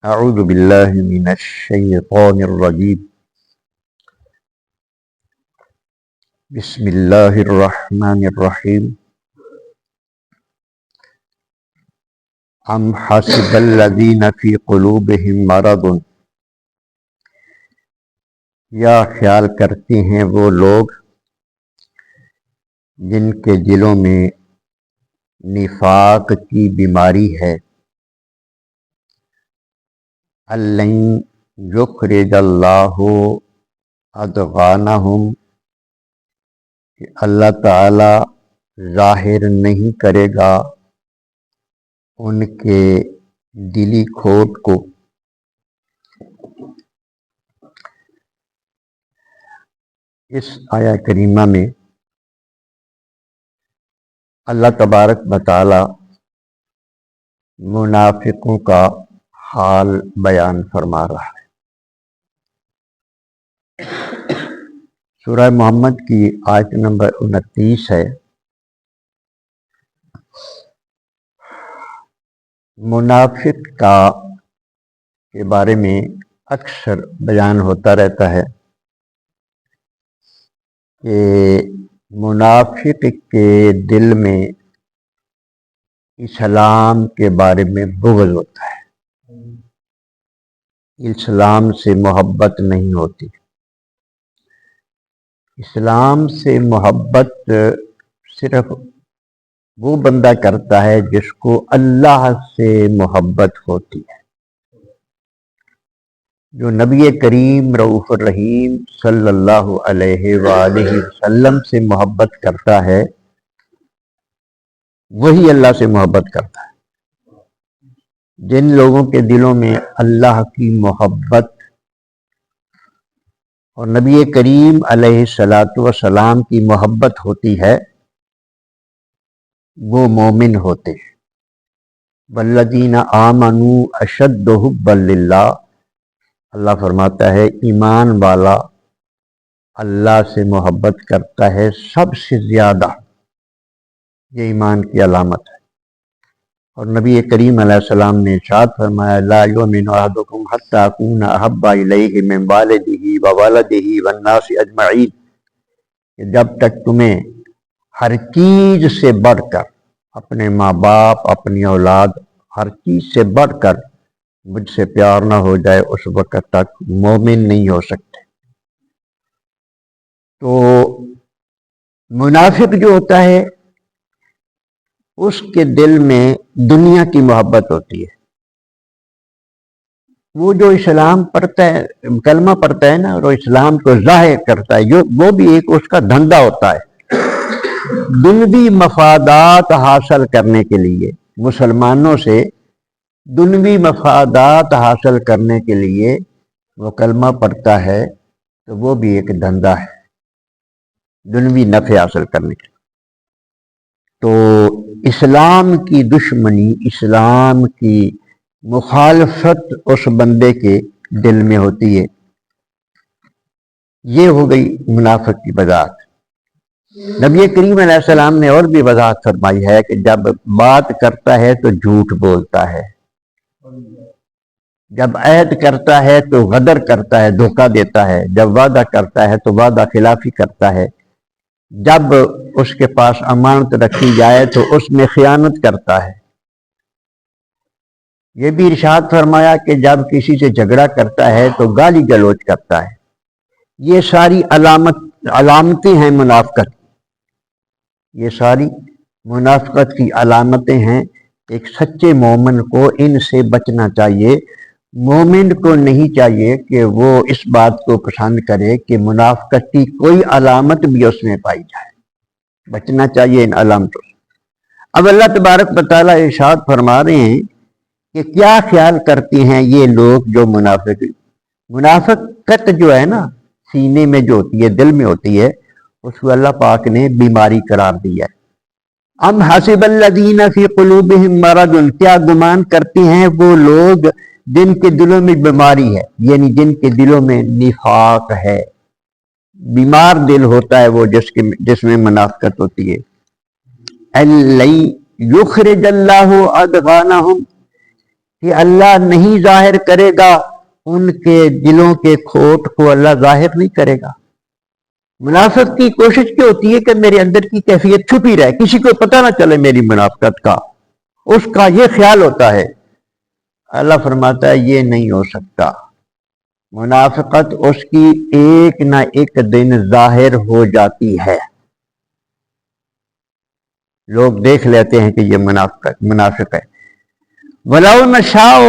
اعوذ باللہ من الشیطان الرجیم بسم اللہ الرحمن الرحیم ام حسب الذین فی قلوبہم مرض، یا خیال کرتے ہیں وہ لوگ جن کے دلوں میں نفاق کی بیماری ہے، الَّن یخرج اللہ اضغانہم، کہ اللہ تعالی ظاہر نہیں کرے گا ان کے دلی کھوٹ کو۔ اس آیہ کریمہ میں اللہ تبارک و تعالی منافقوں کا حال بیان فرما رہا ہے۔ سورہ محمد کی آیت نمبر 29 ہے۔ منافق کے بارے میں اکثر بیان ہوتا رہتا ہے کہ منافق کے دل میں اسلام کے بارے میں بغض ہوتا ہے، اسلام سے محبت نہیں ہوتی۔ اسلام سے محبت صرف وہ بندہ کرتا ہے جس کو اللہ سے محبت ہوتی ہے۔ جو نبی کریم رؤوف الرحیم صلی اللہ علیہ وآلہ وسلم سے محبت کرتا ہے وہی اللہ سے محبت کرتا ہے۔ جن لوگوں کے دلوں میں اللہ کی محبت اور نبی کریم علیہ الصلاۃ والسلام کی محبت ہوتی ہے وہ مومن ہوتے ہیں۔ والذین آمنوا اشد حبا للہ، اللہ فرماتا ہے ایمان والا اللہ سے محبت کرتا ہے سب سے زیادہ، یہ ایمان کی علامت ہے۔ اور نبی کریم علیہ السلام نے ارشاد فرمایا لا یؤمن احدکم حتی اکون احب الیہ من والدہ وولدہ والناس اجمعین، کہ جب تک تمہیں ہر چیز سے بڑھ کر، اپنے ماں باپ، اپنی اولاد، ہر چیز سے بڑھ کر مجھ سے پیار نہ ہو جائے اس وقت تک مومن نہیں ہو سکتے۔ تو منافق جو ہوتا ہے اس کے دل میں دنیا کی محبت ہوتی ہے۔ وہ جو اسلام پڑھتا ہے، کلمہ پڑھتا ہے نا، اور اسلام کو ظاہر کرتا ہے، وہ بھی ایک اس کا دھندا ہوتا ہے۔ دنیوی مفادات حاصل کرنے کے لیے، مسلمانوں سے دنیوی مفادات حاصل کرنے کے لیے وہ کلمہ پڑھتا ہے، تو وہ بھی ایک دھندا ہے دنیوی نفع حاصل کرنے کے لیے۔ تو اسلام کی دشمنی، اسلام کی مخالفت اس بندے کے دل میں ہوتی ہے۔ یہ ہو گئی منافق کی وضاحت۔ نبی کریم علیہ السلام نے اور بھی وضاحت فرمائی ہے کہ جب بات کرتا ہے تو جھوٹ بولتا ہے، جب عہد کرتا ہے تو غدر کرتا ہے، دھوکہ دیتا ہے، جب وعدہ کرتا ہے تو وعدہ خلافی کرتا ہے، جب اس کے پاس امانت رکھی جائے تو اس میں خیانت کرتا ہے۔ یہ بھی ارشاد فرمایا کہ جب کسی سے جھگڑا کرتا ہے تو گالی گلوچ کرتا ہے۔ یہ ساری علامتیں ہیں منافقت، یہ ساری منافقت کی علامتیں ہیں۔ ایک سچے مومن کو ان سے بچنا چاہیے۔ مومن کو نہیں چاہیے کہ وہ اس بات کو پسند کرے کہ منافقت کی کوئی علامت بھی اس میں پائی جائے، بچنا چاہیے ان علامتوں سے۔ اب اللہ تبارک و تعالیٰ ارشاد فرما رہے ہیں کہ کیا خیال کرتے ہیں یہ لوگ جو منافقت جو ہے نا سینے میں جو ہوتی ہے، دل میں ہوتی ہے، اس کو اللہ پاک نے بیماری قرار دیا ہے۔ ام حسب الذین فی قلوبہم مرض، کیا گمان کرتے ہیں وہ لوگ جن کے دلوں میں بیماری ہے، یعنی جن کے دلوں میں نفاق ہے۔ بیمار دل ہوتا ہے وہ جس میں منافقت ہوتی ہے۔ الَّن یخرج اللہ ادغانہم، کہ اللہ نہیں ظاہر کرے گا ان کے دلوں کے کھوٹ کو، اللہ ظاہر نہیں کرے گا۔ منافق کی کوشش کیا ہوتی ہے کہ میرے اندر کی کیفیت چھپی رہے، کسی کو پتہ نہ چلے میری منافقت کا، اس کا یہ خیال ہوتا ہے۔ اللہ فرماتا ہے یہ نہیں ہو سکتا، منافقت اس کی ایک نہ ایک دن ظاہر ہو جاتی ہے، لوگ دیکھ لیتے ہیں کہ یہ منافق ہے۔ وَلَوْ نَشَاءُ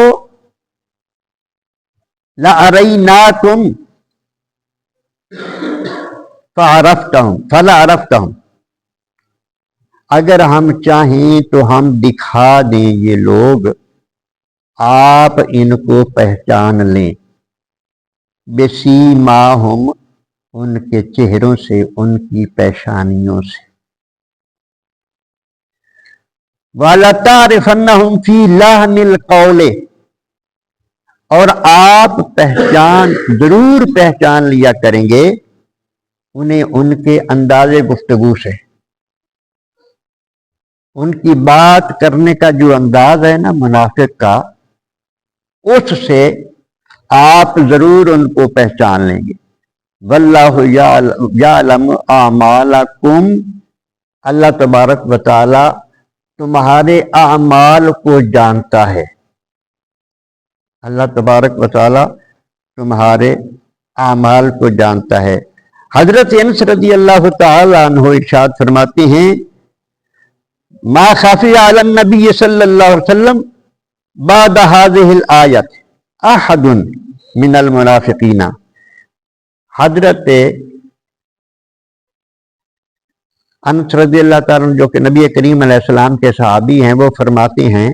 لَأَرَيْنَاكُمْ فَلَعَرَفْتَهُمْ، اگر ہم چاہیں تو ہم دکھا دیں یہ لوگ، آپ ان کو پہچان لیں، بِسِیمَاهُمْ، ان کے چہروں سے، ان کی پیشانیوں سے۔ وَلَتَعْرِفَنَّهُمْ فِي لَحْنِ الْقَوْلِ، اور آپ ضرور پہچان لیا کریں گے انہیں ان کے انداز گفتگو سے، ان کی بات کرنے کا جو انداز ہے نا منافق کا، اس سے آپ ضرور ان کو پہچان لیں گے۔ واللہ یعلم اعمالکم، اللہ تبارک و تعالی تمہارے اعمال کو جانتا ہے، اللہ تبارک و تعالی تمہارے اعمال کو جانتا ہے۔ حضرت انس رضی اللہ تعالی عنہ ارشاد فرماتے ہیں، ما خفی علی النبی صلی اللہ علیہ وسلم بعد هذه الآیت احد من المنافقین۔ حضرت انس رضی اللہ تعالیٰ عنہ جو کہ نبی کریم علیہ السلام کے صحابی ہیں، وہ فرماتے ہیں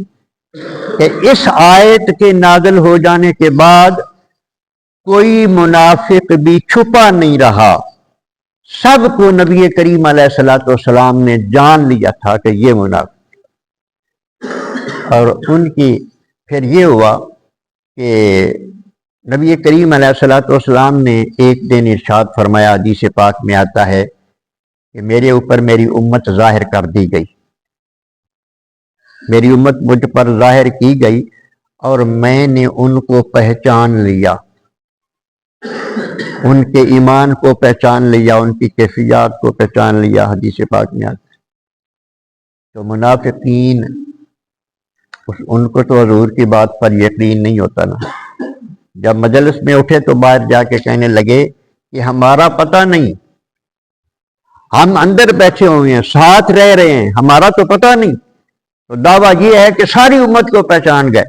کہ اس آیت کے نازل ہو جانے کے بعد کوئی منافق بھی چھپا نہیں رہا، سب کو نبی کریم علیہ السلام نے جان لیا تھا کہ یہ منافق۔ اور ان کی پھر یہ ہوا کہ نبی کریم علیہ السلام نے ایک دن ارشاد فرمایا، حدیث پاک میں آتا ہے کہ میرے اوپر میری امت ظاہر کر دی گئی، میری امت مجھ پر ظاہر کی گئی اور میں نے ان کو پہچان لیا، ان کے ایمان کو پہچان لیا، ان کی کیفیات کو پہچان لیا، حدیث پاک میں آتا ہے۔ تو منافقین ان کو تو حضور کی بات پر یقین نہیں ہوتا نا، جب مجلس میں اٹھے تو باہر جا کے کہنے لگے کہ ہمارا پتہ نہیں، ہم اندر بیٹھے ہوئے ہیں، ساتھ رہ رہے ہیں، ہمارا تو پتہ نہیں۔ تو دعویٰ یہ ہے کہ ساری امت کو پہچان گئے۔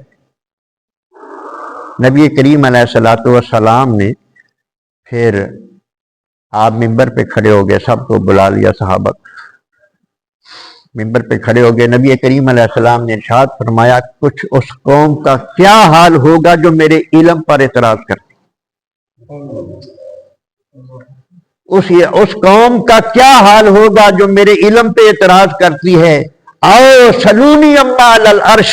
نبی کریم علیہ السلام نے پھر آپ ممبر پہ کھڑے ہو گئے، سب کو بلا لیا، صحابہ ممبر پہ کھڑے ہو گئے۔ نبی کریم علیہ السلام نے ارشاد فرمایا، کچھ اس قوم کا کیا حال ہوگا جو میرے علم پر اعتراض کرتی، اس قوم کا کیا حال ہوگا جو میرے علم پہ اعتراض کرتی ہے۔ آؤ سلونی اما علی العرش،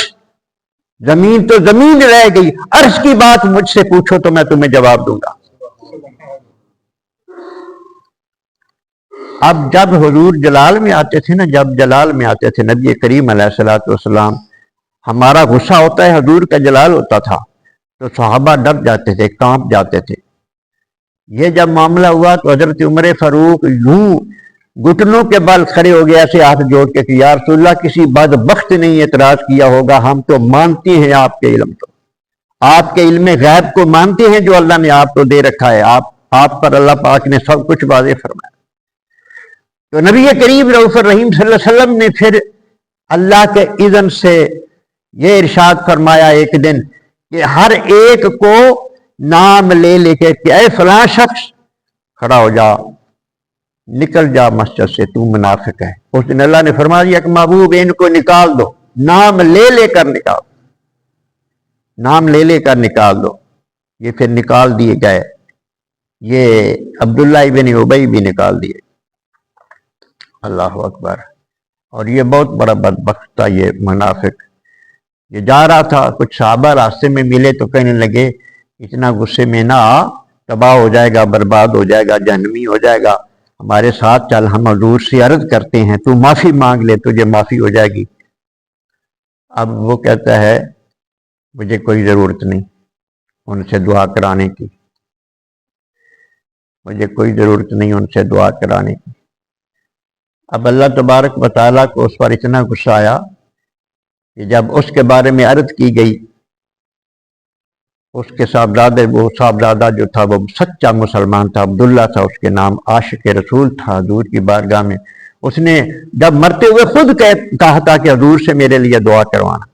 زمین تو زمین رہ گئی، عرش کی بات مجھ سے پوچھو تو میں تمہیں جواب دوں گا۔ اب جب حضور جلال میں آتے تھے نا، جب جلال میں آتے تھے نبی کریم علیہ السلام، ہمارا غصہ ہوتا ہے، حضور کا جلال ہوتا تھا، تو صحابہ ڈر جاتے تھے، کانپ جاتے تھے۔ یہ جب معاملہ ہوا تو حضرت عمر فاروق یوں گھٹنوں کے بل کھڑے ہو گئے، ایسے ہاتھ جوڑ کے کہ یا رسول اللہ، کسی بدبخت نے اعتراض کیا ہوگا، ہم تو مانتے ہیں آپ کے علم کو، آپ کے علم غیب کو مانتے ہیں جو اللہ نے آپ کو دے رکھا ہے، آپ پر اللہ پاک نے سب کچھ واضح فرمایا۔ تو نبی کریم رؤوف الرحیم صلی اللہ علیہ وسلم نے پھر اللہ کے اذن سے یہ ارشاد فرمایا ایک دن کہ ہر ایک کو نام لے لے کے کہ اے فلاں شخص کھڑا ہو جا، نکل جا مسجد سے، تو منافق ہے۔ اس دن اللہ نے فرما دیا کہ محبوب ان کو نکال دو، نام لے لے کر نکال دو، نام لے لے کر نکال دو۔ یہ پھر نکال دیے گئے، یہ عبداللہ ابن ابی بھی نکال دیے، اللہ اکبر۔ اور یہ بہت بڑا بدبخت تھا یہ منافق، یہ جا رہا تھا، کچھ صحابہ راستے میں ملے تو کہنے لگے اتنا غصے میں نہ آ، تباہ ہو جائے گا، برباد ہو جائے گا، جہنمی ہو جائے گا، ہمارے ساتھ چل، ہم حضور سے عرض کرتے ہیں، تو معافی مانگ لے، تجھے معافی ہو جائے گی۔ اب وہ کہتا ہے مجھے کوئی ضرورت نہیں ان سے دعا کرانے کی، مجھے کوئی ضرورت نہیں ان سے دعا کرانے کی۔ اب اللہ تبارک و تعالیٰ کو اس پر اتنا غصہ آیا کہ جب اس کے بارے میں عرض کی گئی، اس کے صاحبزادے، وہ صاحبزادہ جو تھا وہ سچا مسلمان تھا، عبداللہ تھا اس کے نام، عاشق رسول تھا حضور کی بارگاہ میں، اس نے جب مرتے ہوئے خود کہا تھا کہ حضور سے میرے لیے دعا کروانا،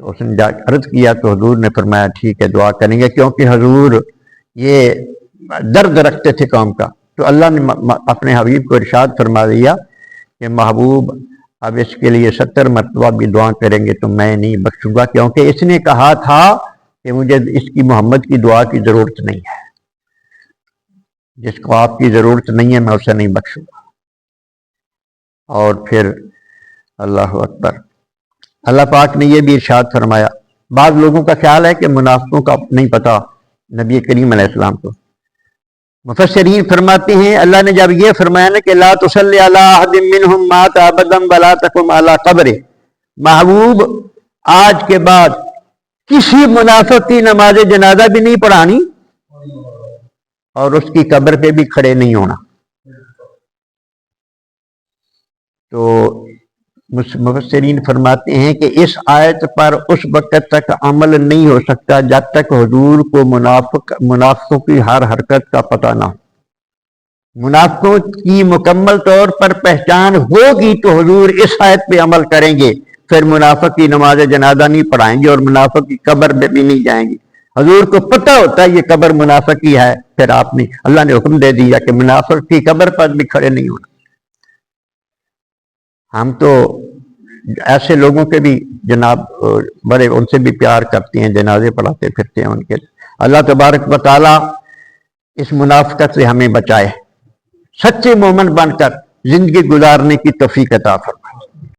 تو اس نے عرض کیا تو حضور نے فرمایا ٹھیک ہے دعا کریں گے، کیونکہ حضور یہ درد رکھتے تھے قوم کا۔ تو اللہ نے اپنے حبیب کو ارشاد فرما دیا کہ محبوب اب اس کے لیے 70 مرتبہ بھی دعا کریں گے تو میں نہیں بخشوں گا، کیونکہ اس نے کہا تھا کہ مجھے اس کی محمد کی دعا کی ضرورت نہیں ہے، جس کو آپ کی ضرورت نہیں ہے میں اسے نہیں بخشوں گا۔ اور پھر اللہ اکبر، اللہ پاک نے یہ بھی ارشاد فرمایا، بعض لوگوں کا خیال ہے کہ منافقوں کا نہیں پتا نبی کریم علیہ السلام کو، مفسرین فرماتے ہیں اللہ نے جب یہ فرمایا نا کہ لا تصلی علی احد منہم مات ابدا ولا تقم علی قبرہ، محبوب آج کے بعد کسی منافق کی نماز جنازہ بھی نہیں پڑھانی اور اس کی قبر پہ بھی کھڑے نہیں ہونا۔ تو مفسرین فرماتے ہیں کہ اس آیت پر اس وقت تک عمل نہیں ہو سکتا جب تک حضور کو منافقوں کی ہر حرکت کا پتہ نہ ہو۔ منافقوں کی مکمل طور پر پہچان ہوگی تو حضور اس آیت پہ عمل کریں گے، پھر منافق کی نماز جنازہ نہیں پڑھائیں گے اور منافق کی قبر میں بھی نہیں جائیں گے۔ حضور کو پتہ ہوتا ہے یہ قبر منافق کی ہے، پھر آپ نے اللہ نے حکم دے دیا کہ منافق کی قبر پر بھی کھڑے نہیں ہونا۔ ہم تو ایسے لوگوں کے بھی جناب بڑے ان سے بھی پیار کرتے ہیں، جنازے پڑھاتے پھرتے ہیں ان کے۔ اللہ تبارک و تعالیٰ اس منافقت سے ہمیں بچائے، سچے مومن بن کر زندگی گزارنے کی توفیق عطا فرمائے۔